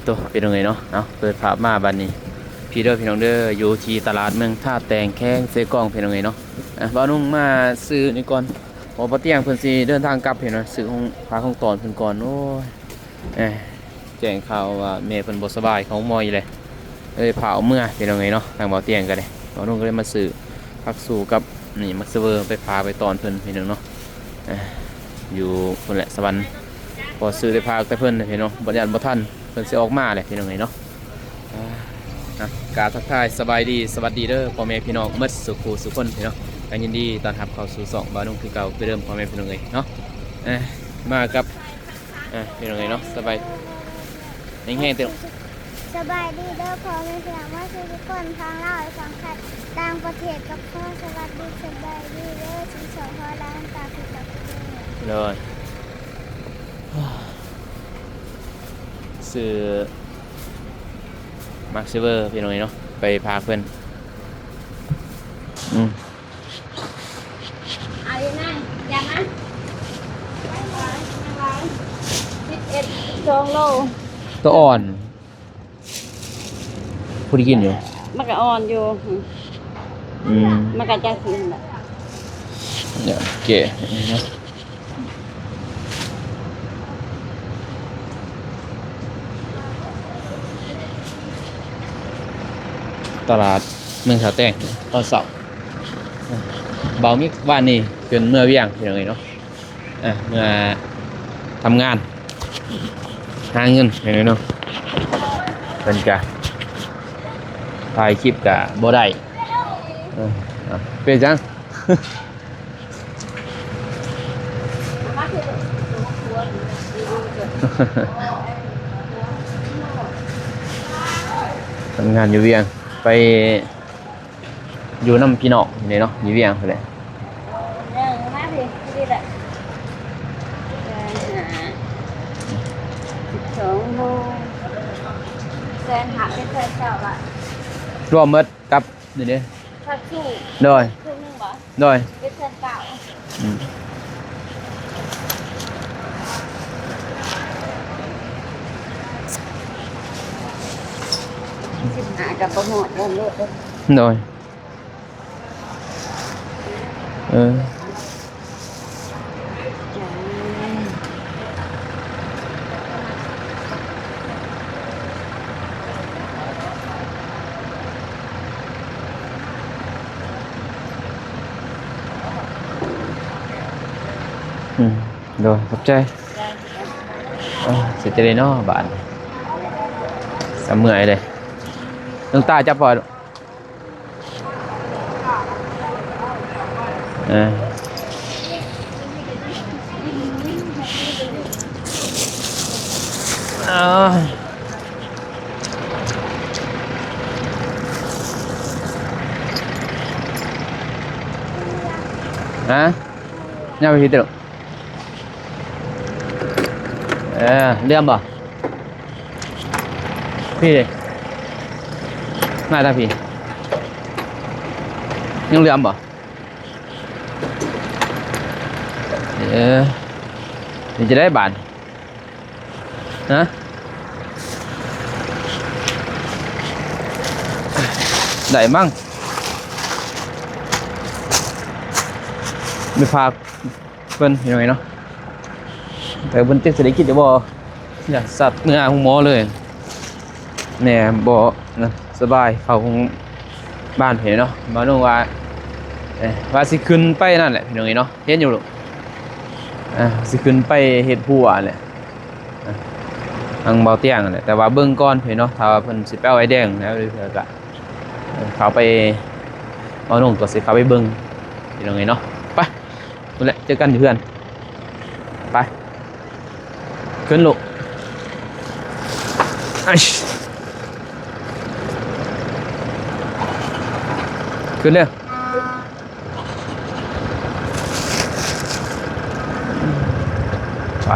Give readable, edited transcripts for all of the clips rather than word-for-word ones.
ตัวเป็นยังไงเนาะเอาเปิดภาพมาบัดนี้พี่เด้อพี่น้องเด้ออยู่ที่ตลาดเมืองท่าแตงแข้งเซกองเป็นยังไงเนาะบ่าวนุ่งมาซื้อนี่ก่อนพอบ่เตียงเพิ่นสิเดินทางกลับเห็นเนาะซื้อของพาของตอนเพิ่นก่อนโอ้ยแจ้งข่าวว่าแม่เพิ่นบ่สบายเขาหมออยู่เลยเผาเมื่อเป็นยังไงเนาะทางบ่าวเตียงก็ได้บ่าวนุ่งก็เลยมาซื้อผักสู่กับนี่มักซเวอร์ไปพาไปตอนเพิ่นพี่น้องเนาะอยู่พุ่นแหละสวรรค์พอซื้อได้พาแต่เพิ่นพี่น้องบ่ยันบ่ทันเพิ่นสิออกมาแหละพี่น้องเนาะกราบทักทายสบายดีสวัสดีเด้อพ่อแม่พี่น้องหมดสุขสุขคนพี่น้องกันยินดีต้อนรับเข้าสู่สองบ้านนุ่งคือเก่าคือเดิมพ่อแม่พี่น้องเนาะมากับพี่น้องเนาะสบายแห้งๆเต็มสบายดีเด้อพ่อแม่พี่น้องว่าทุกคนทางเล่าให้ฟังค่ะต่างประเทศกับพ่อสวัสดีสบายดีเด้อชิงสองพ่อล้างตาคือกับพี่เลยซื้อมาร์คเซเวอร์พี่น้องเนาะไปพาเพื่อนเอาอย่างนั้นอย่างนั้น11 2 โลตัวอ่อนผู้ที่กินอยู่มันก็อ่อนอยู่มันก็จะกินแหละเนี่ยเก๋นะตลาดเมืองแถวแตงตอนเสาร์เบามิกวันนี้เป็นเมื่อเวียงอย่างไรเนาะเมื่อทำงานหาเงินอย่างไรเนาะเป็นกะถ่ายคลิปกะบ่ได้เป็นจังทำงานอยู่เวียงไปอยู่น้ำพี่น้องนี่เนาะอยู่เวียงเลยมาสิดีแหละ12 โลแสนหาเป็นแสนเก่าละรวมหมดกับนี่เด้ผักสู้โดยครึ่งนึงบ่โดยเป็นแสนเก่ากับประหมดเดินรถเลยโดยโดยขอบใจเสร็จเลยเนาะบ้านสำเมื่อยเลยน้ำตาจับพอเนี่ยไปที่ตึกเลื่อมบ่พี่เลยมาตาพี่ยังเลื่อมบ่นี่จะได้บาทนะได้มั่งไม่พาเพิ่นยังไงเนาะแต่เพิ่นเจ็บเศรษฐกิจจะบ่อยากสัตว์เนื้อของหมอเลยเนี่ยบ่นะสบายเข้าของบ้านเห็นเนาะมาโน่ว่าสิขึ้นไปนั่นแหละพี่น้องเนาะเห็นอยู่ลูกสิขึ้นไปเฮ็ดหัวแหละทางเบาเตียงแหละแต่ว่าเบิ่งก่อนเห็นเนาะถ้าว่าเพิ่นสิไปเอาไอ้แดงแล้วเดี๋ยวก็เขาไปมาโน่ก็สิเขาไปเบิ่งพี่น้องเนาะไปนั่นแหละเจอกันเพื่อนไปขึ้นลูกขึ้นเร็วไป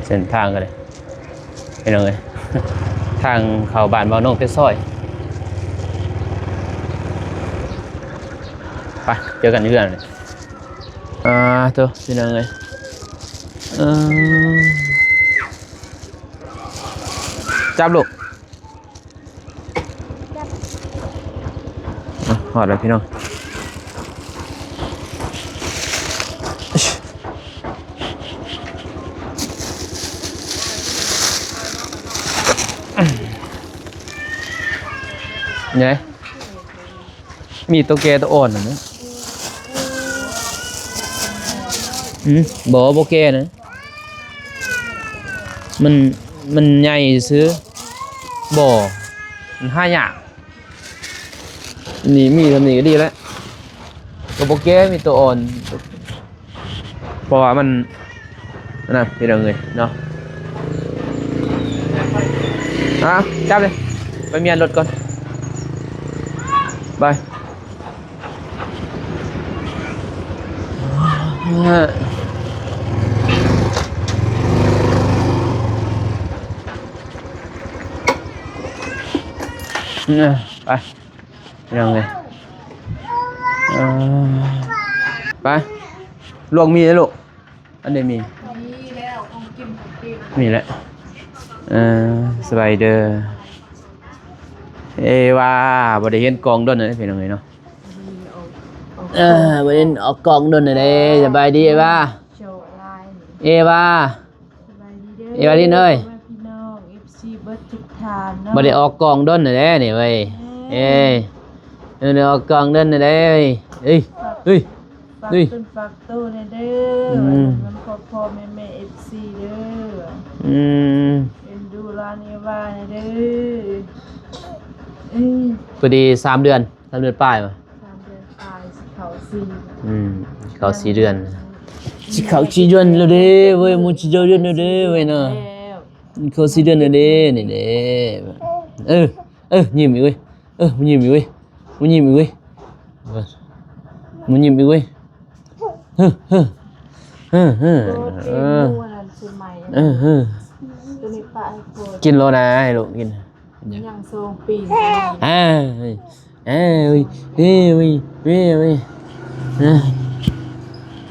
เส้นทางกันเลยไปเลย ทางเข้าบ้านบ่าวน้องเป็ดซอยไปเจอกันที่เพื่อนเลยตัวพี่น้องเลยจับลูกหอดแล้วพี่น้องไงมีตัวแกตัวอ่อนนะบ่แกนะมันใหญ่ซื้อบ่มันห้าอย่างนี่มีทำนี่ก็ดีแล้วตัวแกมีตัวอ่อนเพราะว่ามันนั่นเป็นอะไรเนาะจับเลยไปเมียนรถก่อนไปไปยังไงไปลวกมีแล้วลูกอันนี้มีมีแล้วสบายเด้อว่าบริเห็นกองด้นเลยเป็นยังไงเนาะบริเห็นออกกองด้นเลยสบายดีว่าว่าที่เนยบริออกกองด้นเลยนี่เว้ยออกกองด้นเลยฝากตู้ในเด้อมันพ่อแม่FCเด้อเอ็นดูร้านเอวาในเด้อพอดี3 เดือนป้ายมา3 เดือนปลายเขา4 เดือนสิเขา4 เดือนแล้วเด้เว้ยมู4 เดือนแล้วเด้เว้ยเนาะเขา4 เดือนแล้วเด้นี่เด้ยิ้มอีกเว้ยมันยิ้มอีกเว้ยมันยิ้มอีกเว้ยมันยิ้มอีกเว้ยกินโลนะให้ลูกกินยังทรงปี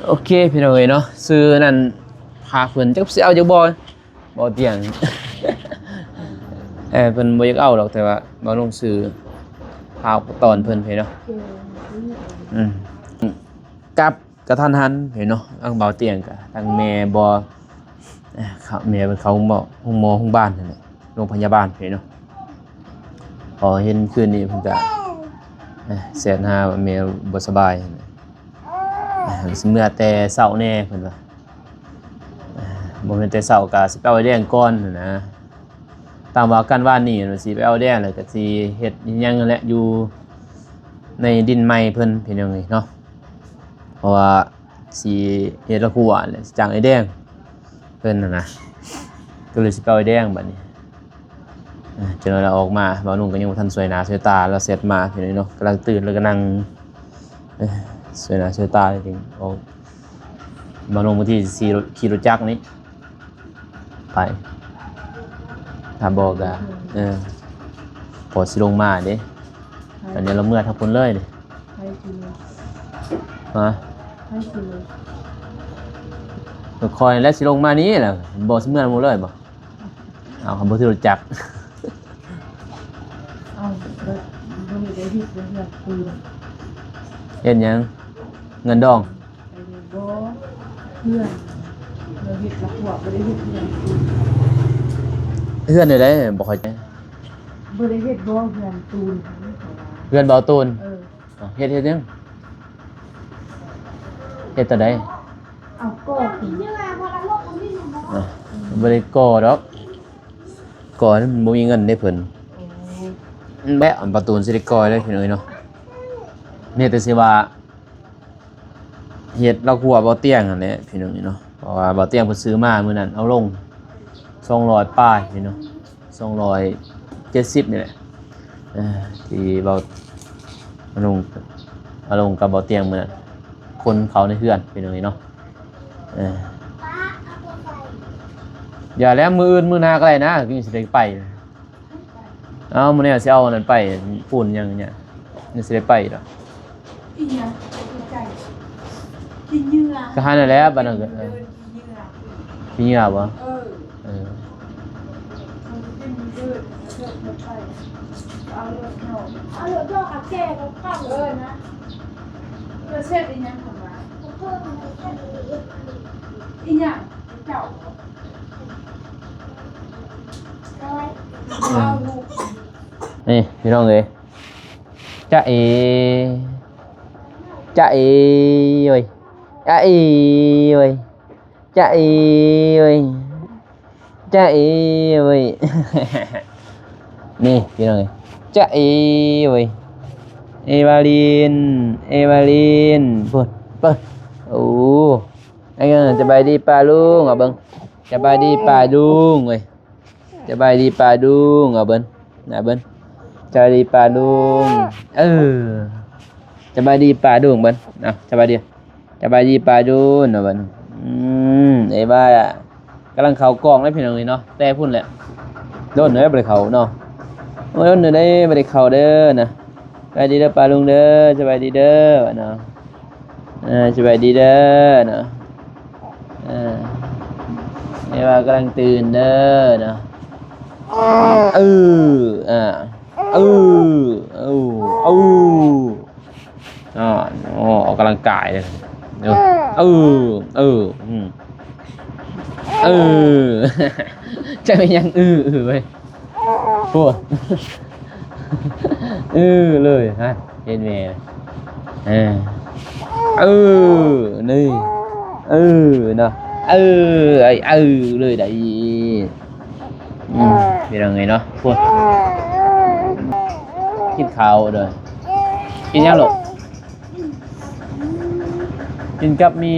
โอเคพี่น้องเนาะซื้อนั่นพาเพิ่นจักสิเอาจักบ่เตียงเพิ่นบ่อยากเอาหรอกแต่ว่าบ่ลงซื้อพาตอนเพิ่นเนาะกับกระทันหันเห็นเนาะอังเบาเตียงกะทางแม่บ่เขาแม่เป็นเขาห้องหมอห้องบ้านนั่นแหละโรงพยาบาลเห็นเนาะพอเห็นคืนนี้เพิ่นก็แสนหาว่าแม่บ่สบายสิเมื่อแต่เช้าแน่เพิ่นว่าบ่แม่นแต่เช้าก็สิไปเอาแดงก่อนนะตามว่ากันว่านี่สิไปเอาแดงแล้วก็สิเฮ็ดหยังนั่นแหละอยู่ในดินใหม่เพิ่นพี่น้องเนาะเพราะว่าสีเฮ็ดละหัวเนี่ยจางไอ้แดงเพิ่นน่ะนะก็เลยสิไปเอาไอ้แดงบัดนี้จนเราออกมาบ่าวนุ่งก็ยังบ่ทันสวยหน้าสวยตาแล้วเสร็จมาพี่น้องเนาะกำลังตื่นแล้วก็นั่งสวยหน้าสวยตาจริงๆออกบ่าวนุ่งบางทีขี่รถจักรนี้ไปถ้าบอกก็พอสิลงมาเด้อันนี้เราเมื่อทักคนเลยเด้คอยแล้วสิลงมานี้แหละบ่สิเมื่อหมู่เลยบ่เอาคำบ่ที่รู้จักเฮ็ดหยังเงินดองเพื่อนเราเฮ็ดละหัวบ่ได้เฮ็ดเพื่อนได้บ่ค่อยใจบ่ได้เฮ็ดบ่เพื่อนตูนเพื่อนเบาตูนเฮ็ดยังเฮ็ดแต่ใดเอาก่อบ่ได้ก่อดอกก่อมันบ่มีเงินได้เพิ่นแบะประตูสิได้ก่อเลยพี่น้อยเนาะนี่แต่สิว่าเฮ็ดเรากลัวบ่เตียงนั่นแหละพี่น้อยเนาะเพราะว่าบ่เตียงเพิ่นซื้อมามื้อนั้นเอาลง200ป้ายพี่เนาะ270นี่แหละที่เบาเอาลงกับบ่เตียงมื้อนั้นคนเขาในเฮือนพี่น้อยเนาะ อย่าแล้วมืออื่นมื้อหน้าก็ได้นะกินสิได้ไปเอามื้อนี้สิเอาอันนั้นไปปูนหยังเนี่ยนี่สิได้ไปดอก อีหยังใจกินเหยื่อ ก็หานั่นแหละบัดนั้นก็ เดินกินเหยื่อ มีเหงื่อบ่ เออ มันเป็นเดินไปเอารถเข้า เอาหลุดโลกเอาแก่กับข้าว นะเพื่อเสร็จอีหยังของมา เพิ่มมันแค่นี้ อีหยังเจ้า เอาไว้ เอาลูก นี่พี่น้องเอ้ยจ๊ะเอจ๊ะเอเอ้ยจ๊ะเอเอ้ยจ๊ะเอเอ้ยจ๊ะเอเอ้ย นี่พี่น้องเอ้ยจ๊ะเอเอ้ยเอวาลินเปิดโอ้ไอ้เงี้ยจะไปดีปลาลุงอ่ะเบิ้งจะไปดีปลาลุงเว้ยจะไปดีปลาลุงอ่ะเบิ้งน่ะเบิ้งจะไปดีปลาลุงจะไปดีปลาลุงเบิ้งอ่ะจะไปดีปลาลุงอ่ะเบิ้งไอ้บ้ากำลังเข้ากล้องแล้วพี่น้องนี่เนาะแต่พุ่นแหละโดนเนื้อบ่ได้เข้าเนาะโอ้ยโดนเนื้อได้บ่ได้เข้าเด้อนะสบายดีเด้อปลาลุงเด้อสบายดีเด้อเนาะสบายดีเด้อเนาะไอ้ว่ากำลังตื่นเด้อเนาะเออออกกำลังกายเลยเดี๋ยวจะเป็นยังเว้ยพูดเลยฮะเห็นไหมนี่เนาะเลยได้เป็นยังไงเนาะพูดกินข้าวเลยกินยังหรอกินกับมี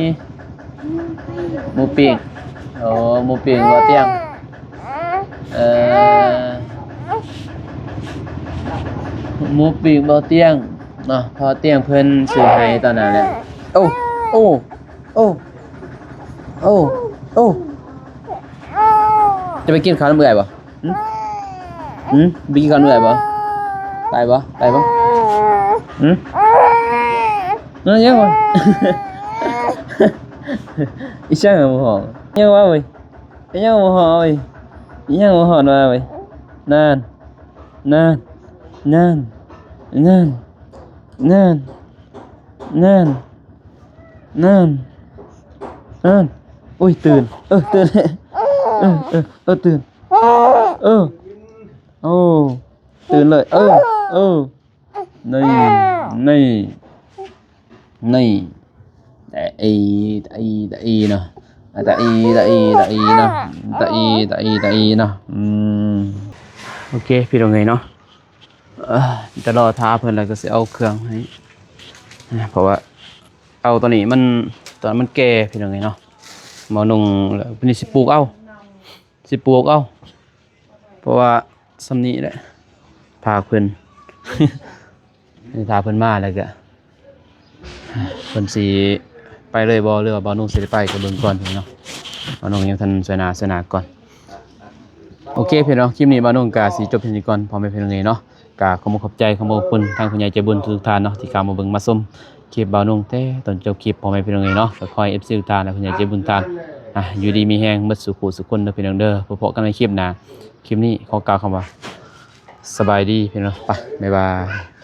หมูปิ้งหมูปิ้งบ่เตียงหมูปิ้งบ่เตียงเนาะพอเตียงเพิ่นซื้อให้ตอนนั้นแหละโอ้จะไปกินข้าวน้ำเบื่อบ่ไปกินข้าวน้ำเบื่อบ่ไปบ่นั่นยังวะอีช่างเอาบ่หอมยังวะเว้ยยังบ่หอมเว้ยยังบ่หอมว่าเว้ยนั่นโอ้ยตื่นตื่นตื่นโอ้ตื่นเลยนี่แต่อีเนาะแต่อีเนาะแต่อีเนาะโอเคพี่ตรงไงเนาะจะรอท้าเพิ่นแล้วก็สิเอาเครื่องให้เพราะว่าเอาตอนนี้มันแก่พี่ตรงไงเนาะหมอนุ่งแล้วเพิ่นสิปลูกเอาเพราะว่าสำนี้แหละพาเพิ่น พาเพิ่นมาแล้วก็เพิ่นสิไปเลยบ่หรือว่าบ่นุ่งสิได้ไปก็เบิ่งก่อนพี่เนาะบ่นุ่งยังทันสวยหน้าก่อนโอเคพี่น้องคลิปนี้บ่นุ่งก็สิจบเพียงนี้ก่อนพอแม่พี่น้องเนาะก็ขอบใจขอบคุณทางผู้ใหญ่ใจบุญทุกท่านเนาะที่เข้ามาเบิ่งมาชมคลิปบ่นุ่งแต่ตอนจบคลิปพอแม่พี่น้องเนาะก็คอย FC ทุกท่านและผู้ใหญ่ใจบุญทุกท่านอยู่ดีมีแฮงหมดสุขสุขคนเด้อพี่น้องเด้อพบกันในคลิปหน้าคลิปนี้ขอกล่าวคำว่าสบายดีพี่น้องไปบ๊ายบาย